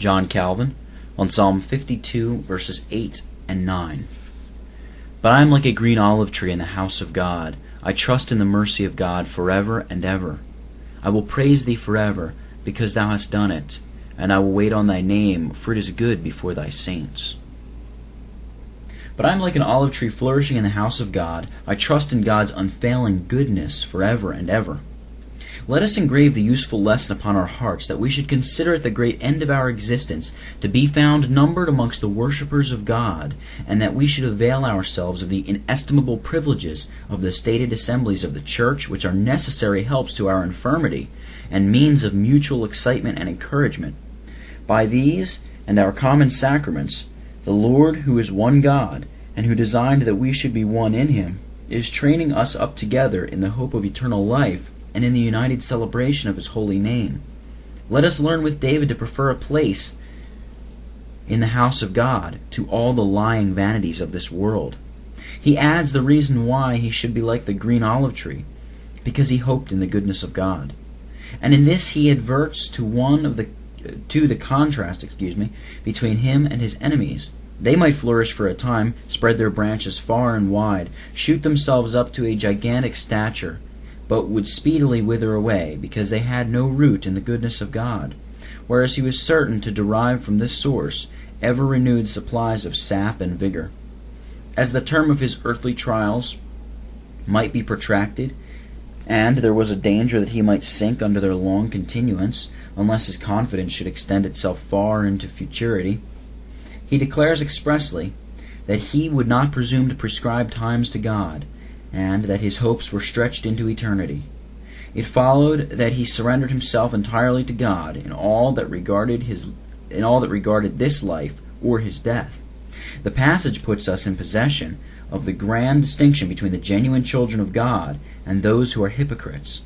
John Calvin, on Psalm 52, verses 8 and 9. But I am like a green olive tree in the house of God. I trust in the mercy of God forever and ever. I will praise thee forever, because thou hast done it, and I will wait on thy name, for it is good before thy saints. But I am like an olive tree flourishing in the house of God. I trust in God's unfailing goodness forever and ever. Let us engrave the useful lesson upon our hearts, that we should consider at the great end of our existence to be found numbered amongst the worshippers of God, and that we should avail ourselves of the inestimable privileges of the stated assemblies of the Church, which are necessary helps to our infirmity, and means of mutual excitement and encouragement. By these and our common sacraments, the Lord, who is one God, and who designed that we should be one in him, is training us up together in the hope of eternal life, and in the united celebration of his holy name. Let us learn with David to prefer a place in the house of God to all the lying vanities of this world. He adds the reason why he should be like the green olive tree, because he hoped in the goodness of God. And in this he adverts to the contrast between him and his enemies. They might flourish for a time, spread their branches far and wide, shoot themselves up to a gigantic stature, but would speedily wither away, because they had no root in the goodness of God, whereas he was certain to derive from this source ever-renewed supplies of sap and vigor. As the term of his earthly trials might be protracted, and there was a danger that he might sink under their long continuance, unless his confidence should extend itself far into futurity, he declares expressly that he would not presume to prescribe times to God, and that his hopes were stretched into eternity. It followed that he surrendered himself entirely to God in all that regarded this life or his death. The passage puts us in possession of the grand distinction between the genuine children of God and those who are hypocrites.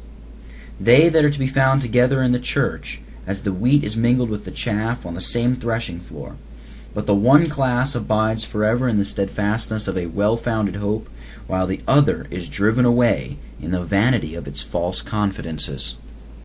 They that are to be found together in the church, as the wheat is mingled with the chaff on the same threshing floor. But the one class abides forever in the steadfastness of a well-founded hope, while the other is driven away in the vanity of its false confidences.